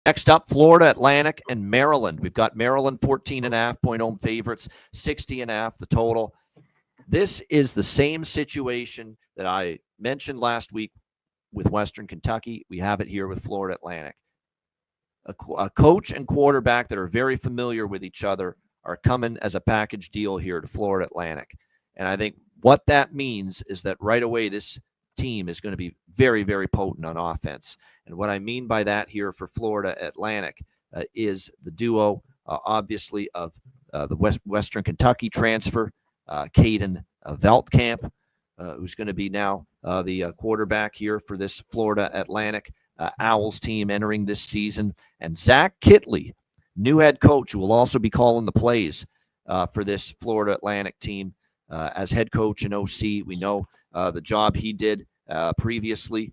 Next up, Florida Atlantic and Maryland. We've got Maryland 14.5 point home favorites, 60.5 the total. This is the same situation that I mentioned last week with Western Kentucky. We have it here with Florida Atlantic. A coach and quarterback that are very familiar with each other are coming as a package deal here to Florida Atlantic. And I think what that means is that right away this team is going to be very, very potent on offense. And what I mean by that here for Florida Atlantic is the duo, obviously, of the Western Kentucky transfer, Caden Veldkamp, who's going to be now the quarterback here for this Florida Atlantic Owls team entering this season, and Zach Kitley, new head coach, who will also be calling the plays for this Florida Atlantic team as head coach and OC. We know the job he did previously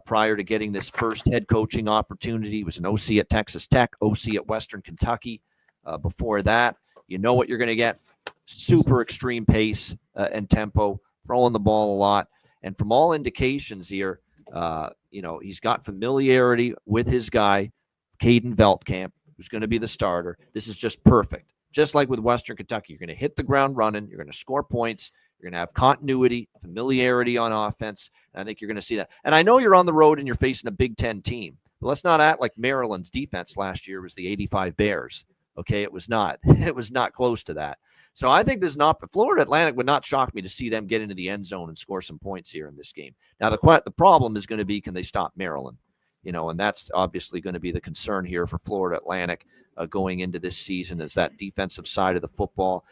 prior to getting this first head coaching opportunity. He was an OC at Texas Tech, OC at Western Kentucky. Before that, you know what you're going to get. Super extreme pace and tempo, throwing the ball a lot. And from all indications here, he's got familiarity with his guy, Caden Veldkamp, who's going to be the starter. This is just perfect. Just like with Western Kentucky, you're going to hit the ground running. You're going to score points. You're going to have continuity, familiarity on offense. And I think you're going to see that. And I know you're on the road and you're facing a Big Ten team. But let's not act like Maryland's defense last year was the 85 Bears. Okay, it was not. It was not close to that. So I think there's not. Florida Atlantic would not shock me to see them get into the end zone and score some points here in this game. Now the problem is going to be, can they stop Maryland? And that's obviously going to be the concern here for Florida Atlantic going into this season, is that defensive side of the football.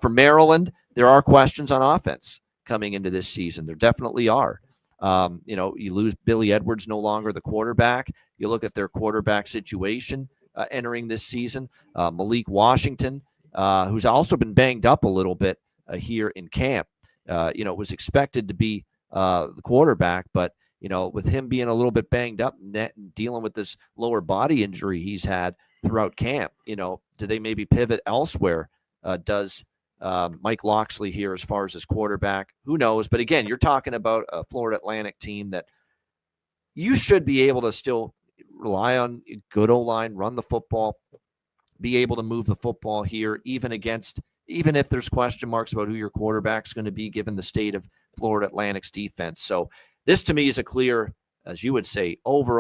For Maryland, there are questions on offense coming into this season. There definitely are. You lose Billy Edwards, no longer the quarterback. You look at their quarterback situation entering this season. Malik Washington, who's also been banged up a little bit here in camp, was expected to be the quarterback, but with him being a little bit banged up and dealing with this lower body injury he's had throughout camp, do they maybe pivot elsewhere? Does Mike Loxley here as far as his quarterback? Who knows? But again, you're talking about a Florida Atlantic team that you should be able to still rely on good O-line, run the football, be able to move the football here, even if there's question marks about who your quarterback's going to be, given the state of Florida Atlantic's defense. So this to me is a clear, as you would say, over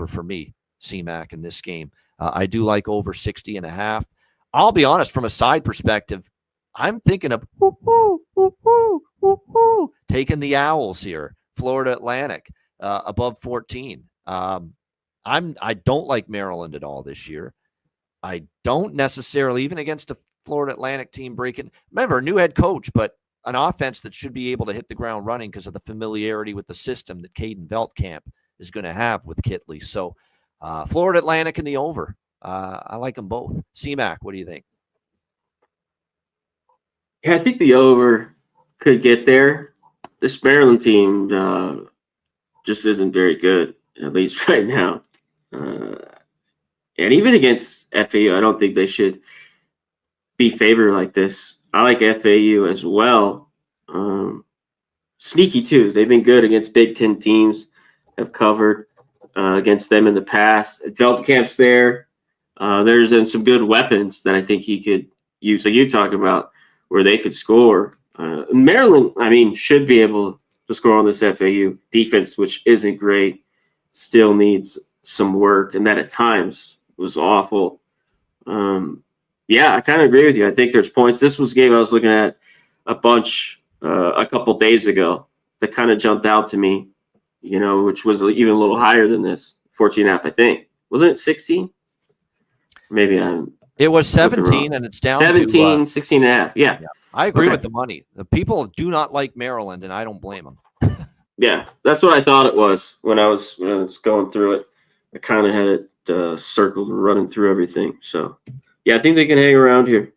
for me, CMAC, in this game. I do like over 60.5. I'll be honest, from a side perspective, I'm thinking of taking the Owls here, Florida Atlantic, above 14. I don't like Maryland at all this year. I don't necessarily, even against a Florida Atlantic team breaking. Remember, a new head coach, but an offense that should be able to hit the ground running because of the familiarity with the system that Caden Veldkamp is going to have with Kitley. So Florida Atlantic in the over. I like them both. CMAC, what do you think? Yeah, I think the over could get there. This Maryland team just isn't very good, at least right now. And even against FAU, I don't think they should be favored like this. I like FAU as well. Sneaky, too. They've been good against Big Ten teams, have covered against them in the past. Veldkamp's there. There's been some good weapons that I think he could use, like you talk about, where they could score. Maryland, should be able to score on this FAU defense, which isn't great, still needs some work, and that at times was awful. Yeah, I kind of agree with you. I think there's points. This was a game I was looking at a bunch a couple days ago that kind of jumped out to me, which was even a little higher than this, 14.5, I think. Wasn't it 16? Maybe it was 17, and it's down 17, 16.5. Yeah. I agree with the money. The people do not like Maryland, and I don't blame them. Yeah, that's what I thought it was when I was going through it. I kind of had it circled, running through everything. So, yeah, I think they can hang around here.